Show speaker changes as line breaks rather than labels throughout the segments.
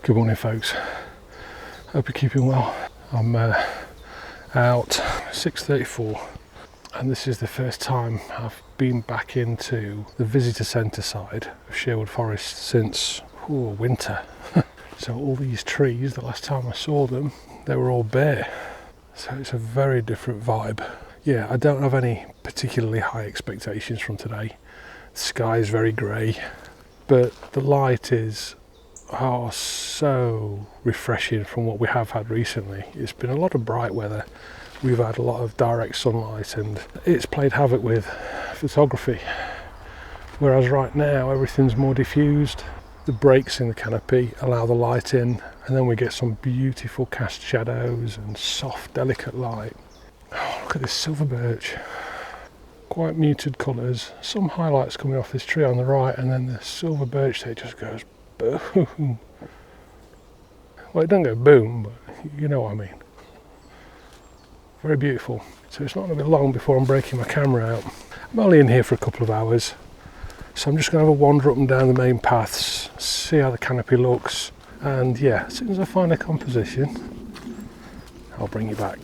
Good morning, folks. Hope you're keeping well. I'm out 6:34 and this is the first time I've been back into the visitor centre side of Sherwood Forest since winter. So all these trees, the last time I saw them, they were all bare. So it's a very different vibe. Yeah, I don't have any particularly high expectations from today. The sky is very grey, but the light is so refreshing from what we have had recently. It's been a lot of bright weather. We've had a lot of direct sunlight and it's played havoc with photography. Whereas right now everything's more diffused. The breaks in the canopy allow the light in, and then we get some beautiful cast shadows and soft, delicate light. Oh, look at this silver birch. Quite muted colours. Some highlights coming off this tree on the right, and then the silver birch there just goes boom. Well, it doesn't go boom, but you know what I mean. Very beautiful. So it's not going to be long before I'm breaking my camera out. I'm only in here for a couple of hours, so I'm just going to have a wander up and down the main paths, see how the canopy looks, and yeah, as soon as I find a composition, I'll bring you back.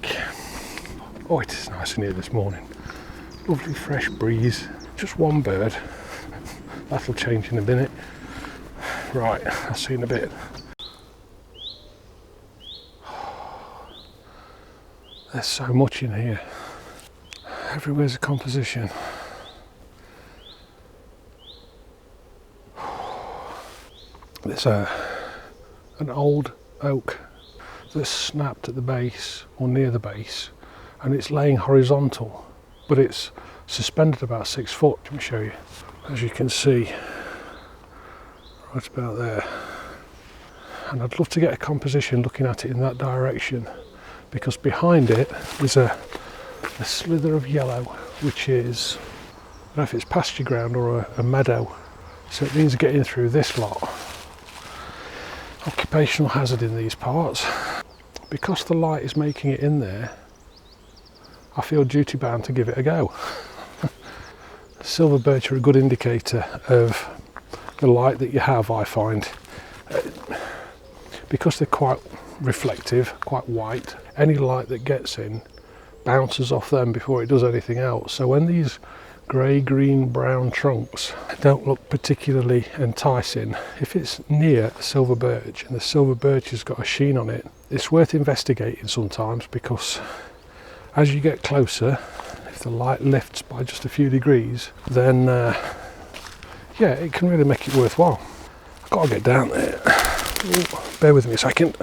Oh, it is nice in here this morning. Lovely fresh breeze. Just one bird. That'll change in a minute. Right, I'll see you in a bit. There's so much in here. Everywhere's a composition. There's an old oak that's snapped at the base or near the base, and it's laying horizontal, but it's suspended about 6 foot. Let me show you. As you can see, right about there. And I'd love to get a composition looking at it in that direction, because behind it is a slither of yellow, which is, I don't know if it's pasture ground or a meadow, so it means getting through this lot. Occupational hazard in these parts. Because the light is making it in there, I feel duty bound to give it a go. Silver birch are a good indicator of the light that you have, I find. Because they're quite reflective, quite white, any light that gets in bounces off them before it does anything else. So when these grey, green, brown trunks don't look particularly enticing, if it's near a silver birch and the silver birch has got a sheen on it, it's worth investigating sometimes, because as you get closer, if the light lifts by just a few degrees, then yeah, it can really make it worthwhile. I've got to get down there. Ooh, bear with me a second.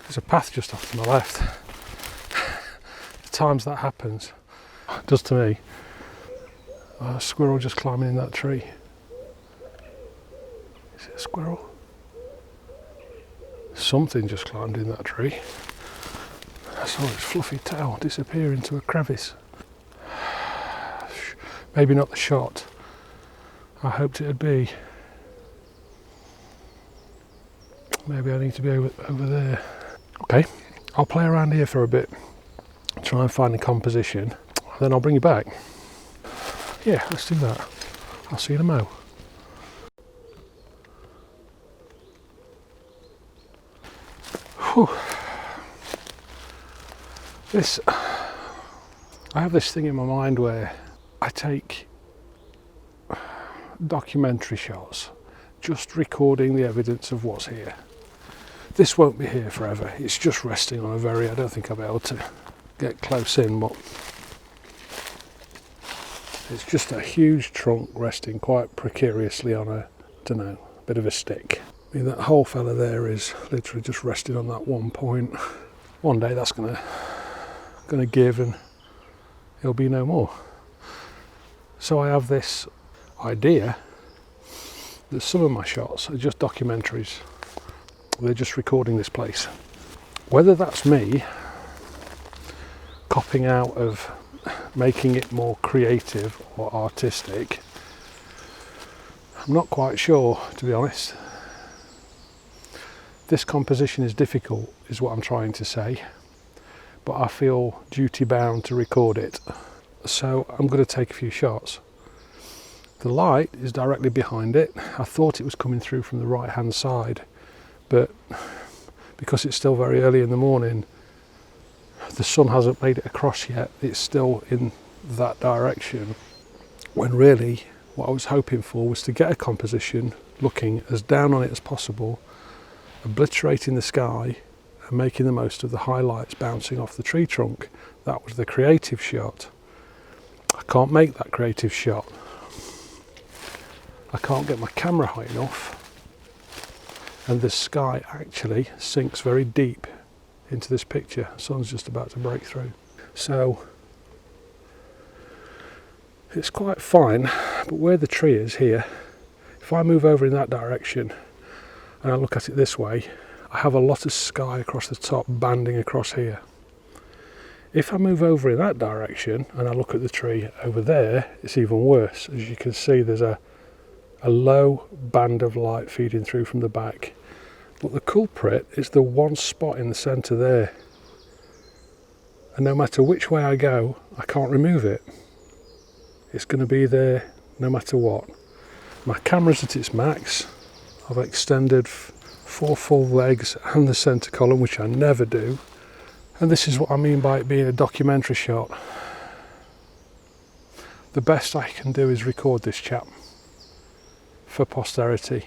There's a path just off to my left. The times that happens, it does to me. A squirrel just climbing in that tree. Is it a squirrel? Something just climbed in that tree. I saw its fluffy tail disappear into a crevice. Maybe not the shot I hoped it'd be. Maybe I need to be over there. Okay, I'll play around here for a bit, try and find a composition, and then I'll bring you back. Yeah, let's do that. I'll see you in a mo. Whew. I have this thing in my mind where I take documentary shots, just recording the evidence of what's here. This won't be here forever. It's just resting on I don't think I'll be able to get close in, but it's just a huge trunk resting quite precariously on a bit of a stick. I mean, that whole fella there is literally just resting on that one point. One day that's gonna give and it'll be no more. So I have this idea that some of my shots are just documentaries. They're just recording this place. Whether that's me copping out of making it more creative or artistic? I'm not quite sure, to be honest. This composition is difficult, is what I'm trying to say, but I feel duty bound to record it. So I'm going to take a few shots. The light is directly behind it. I thought it was coming through from the right hand side, but because it's still very early in the morning, the sun hasn't made it across yet. It's still in that direction, when really what I was hoping for was to get a composition looking as down on it as possible, obliterating the sky and making the most of the highlights bouncing off the tree trunk. That was the creative shot. I can't make that creative shot. I can't get my camera high enough, and the sky actually sinks very deep into this picture. The sun's just about to break through. So it's quite fine, but where the tree is here, if I move over in that direction and I look at it this way, I have a lot of sky across the top banding across here. If I move over in that direction and I look at the tree over there, it's even worse. As you can see, there's a low band of light feeding through from the back. But the culprit is the one spot in the centre there. And no matter which way I go, I can't remove it. It's going to be there no matter what. My camera's at its max. I've extended 4 full legs and the centre column, which I never do. And this is what I mean by it being a documentary shot. The best I can do is record this chap for posterity.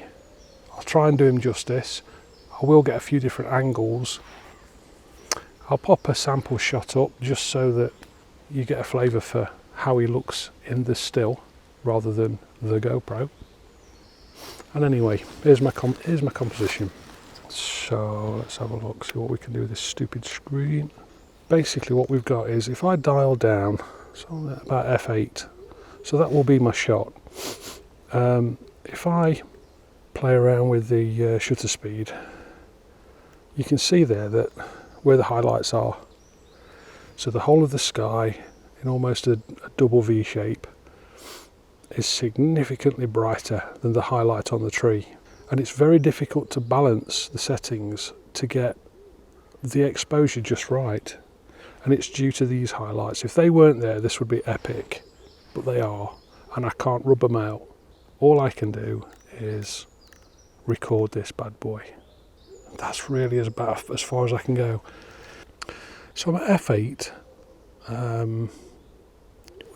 I'll try and do him justice. I will get a few different angles. I'll pop a sample shot up just so that you get a flavour for how he looks in the still rather than the GoPro. And anyway, here's my composition. So let's have a look, see what we can do with this stupid screen. Basically what we've got is, if I dial down, so about F8, so that will be my shot. If I play around with the shutter speed, you can see there that where the highlights are. So the whole of the sky in almost a double V shape is significantly brighter than the highlight on the tree. And it's very difficult to balance the settings to get the exposure just right. And it's due to these highlights. If they weren't there, this would be epic, but they are, and I can't rub them out. All I can do is record this bad boy. That's really as far as I can go. So I'm at F8,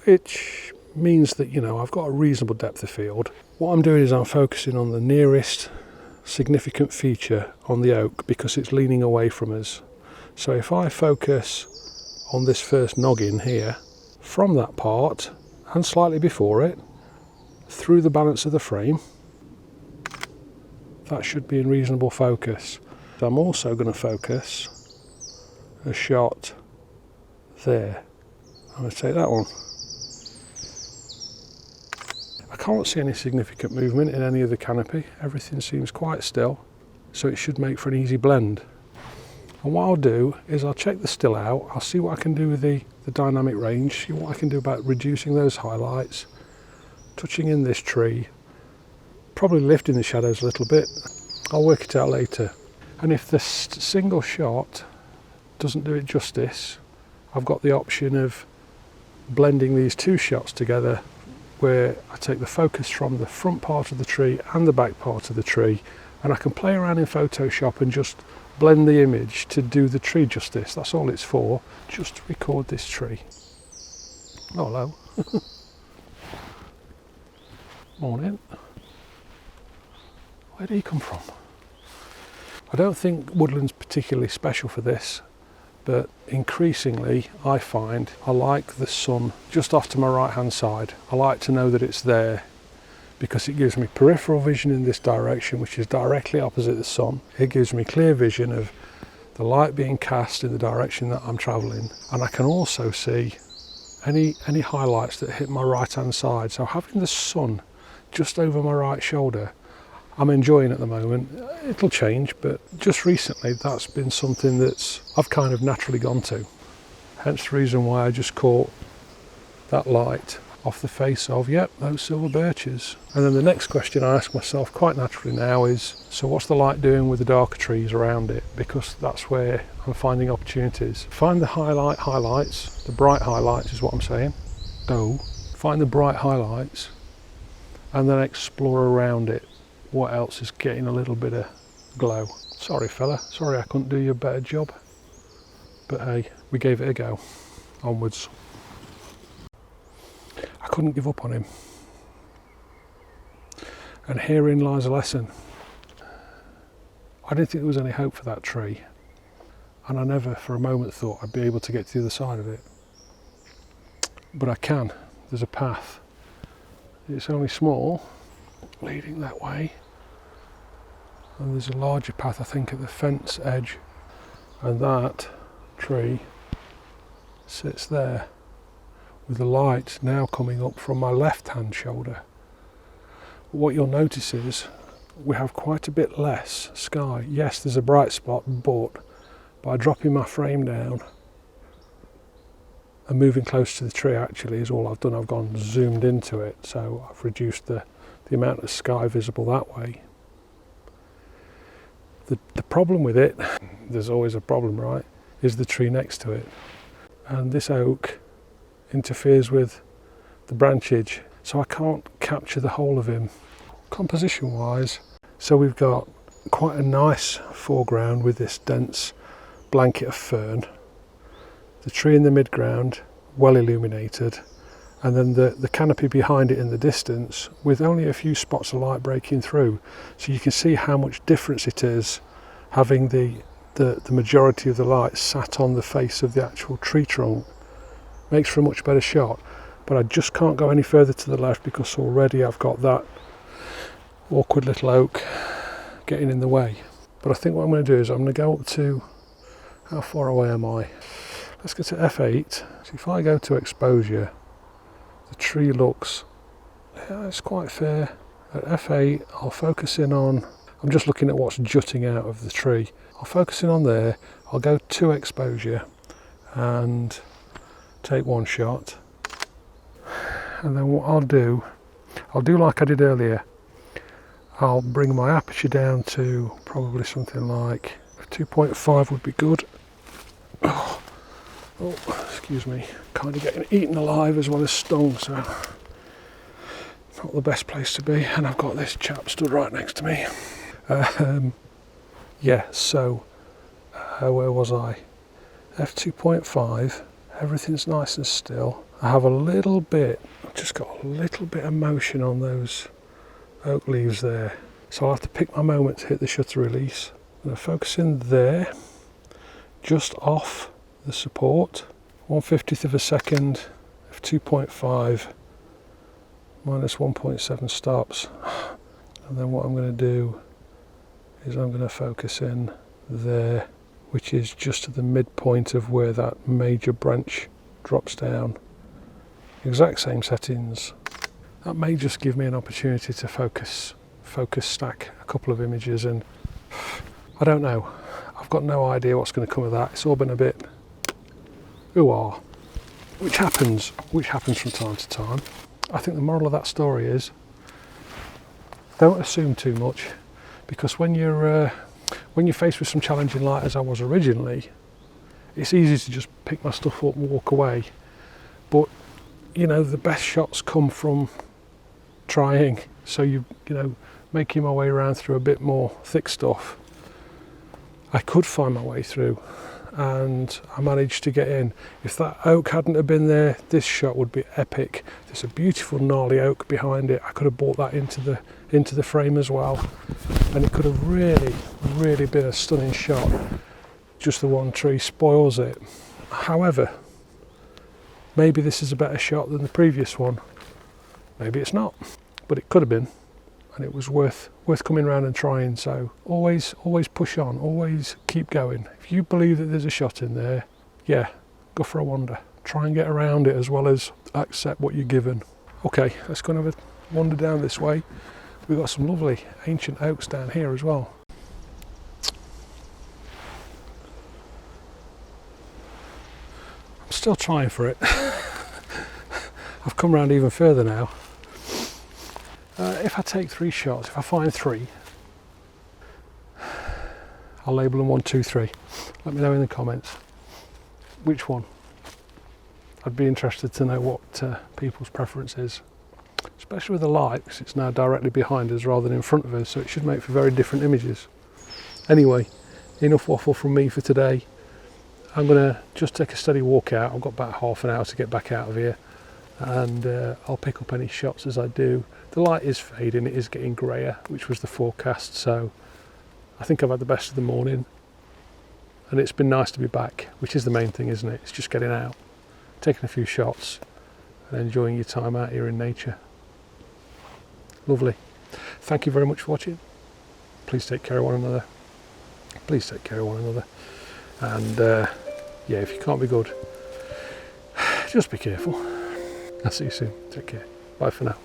which means that, you know, I've got a reasonable depth of field. What I'm doing is I'm focusing on the nearest significant feature on the oak because it's leaning away from us. So if I focus on this first noggin here, from that part and slightly before it, through the balance of the frame, that should be in reasonable focus. I'm also going to focus a shot there. I'm going to take that one. I can't see any significant movement in any of the canopy. Everything seems quite still, so it should make for an easy blend. And what I'll do is I'll check the still out. I'll see what I can do with the dynamic range, see what I can do about reducing those highlights, touching in this tree, probably lifting the shadows a little bit. I'll work it out later. And if the single shot doesn't do it justice, I've got the option of blending these two shots together, where I take the focus from the front part of the tree and the back part of the tree, and I can play around in Photoshop and just blend the image to do the tree justice. That's all it's for, just to record this tree. Oh, hello. Morning. Where did he come from? I don't think Woodland's particularly special for this, but increasingly I find I like the sun just off to my right hand side. I like to know that it's there because it gives me peripheral vision in this direction, which is directly opposite the sun. It gives me clear vision of the light being cast in the direction that I'm travelling, and I can also see any highlights that hit my right hand side. So having the sun just over my right shoulder, I'm enjoying at the moment. It'll change, but just recently that's been something that's I've kind of naturally gone to. Hence the reason why I just caught that light off the face of, yep, those silver birches. And then the next question I ask myself quite naturally now is, so what's the light doing with the darker trees around it? Because that's where I'm finding opportunities. Find the highlights, the bright highlights is what I'm saying. Go, find the bright highlights and then explore around it. What else is getting a little bit of glow? Sorry fella, sorry I couldn't do you a better job. But hey, we gave it a go. Onwards. I couldn't give up on him. And herein lies a lesson. I didn't think there was any hope for that tree. And I never for a moment thought I'd be able to get to the other side of it. But I can. There's a path. It's only small, leading that way. And there's a larger path, I think, at the fence edge. And that tree sits there, with the light now coming up from my left hand shoulder. What you'll notice is we have quite a bit less sky. Yes, there's a bright spot, but by dropping my frame down and moving close to the tree actually is all I've done. I've gone zoomed into it, so I've reduced the amount of sky visible that way. The problem with it, there's always a problem, right, is the tree next to it. And this oak interferes with the branchage, so I can't capture the whole of him composition wise. So we've got quite a nice foreground with this dense blanket of fern, the tree in the midground well illuminated, and then the canopy behind it in the distance with only a few spots of light breaking through. So you can see how much difference it is having the majority of the light sat on the face of the actual tree trunk. Makes for a much better shot, but I just can't go any further to the left because already I've got that awkward little oak getting in the way. But I think what I'm going to do is I'm going to go up to, how far away am I? Let's get to f8. So if I go to exposure, the tree looks, yeah, it's quite fair. At f8 I'll focus in on, I'm just looking at what's jutting out of the tree. I'll focus in on there, I'll go to exposure and take one shot, and then what I'll do like I did earlier. I'll bring my aperture down to probably something like 2.5 would be good. Oh, excuse me, kind of getting eaten alive as well as stung, so not the best place to be. And I've got this chap stood right next to me. Yeah, so where was I? f2.5. Everything's nice and still. I have a little bit, I've just got a little bit of motion on those oak leaves there. So I'll have to pick my moment to hit the shutter release. I'm going to focus in there, just off the support. 1/50th of a second, f2.5, minus 1.7 stops. And then what I'm going to do is I'm going to focus in there, which is just at the midpoint of where that major branch drops down. Exact same settings. That may just give me an opportunity to focus stack a couple of images, and I don't know. I've got no idea what's going to come of that. It's all been a bit ooh-ah, which happens from time to time. I think the moral of that story is don't assume too much, because when you're faced with some challenging light, as I was originally, it's easy to just pick my stuff up and walk away. But you know, the best shots come from trying. So you know, making my way around through a bit more thick stuff, I could find my way through, and I managed to get in. If that oak hadn't have been there, this shot would be epic. There's a beautiful gnarly oak behind it. I could have brought that into the frame as well, and it could have really been a stunning shot. Just the one tree spoils it. However, maybe this is a better shot than the previous one. Maybe it's not, but it could have been, and it was worth coming around and trying. So always push on, always keep going. If you believe that there's a shot in there, yeah, go for a wander. Try and get around it as well as accept what you're given. Okay, let's go and have a wander down this way. We've got some lovely ancient oaks down here as well. I'm still trying for it. I've come round even further now. If I take 3 shots, if I find 3, I'll label them 1, 2, 3. Let me know in the comments which one. I'd be interested to know what people's preference is, especially with the light, because it's now directly behind us rather than in front of us, so it should make for very different images. Anyway, enough waffle from me for today. I'm going to just take a steady walk out. I've got about half an hour to get back out of here, and I'll pick up any shots as I do. The light is fading, it is getting greyer, which was the forecast, so I think I've had the best of the morning, and it's been nice to be back, which is the main thing, isn't it? It's just getting out, taking a few shots and enjoying your time out here in nature. Lovely. Thank you very much for watching. Please take care of one another. Please take care of one another. And yeah, if you can't be good, just be careful. I'll see you soon. Take care. Bye for now.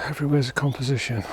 Everywhere's a composition.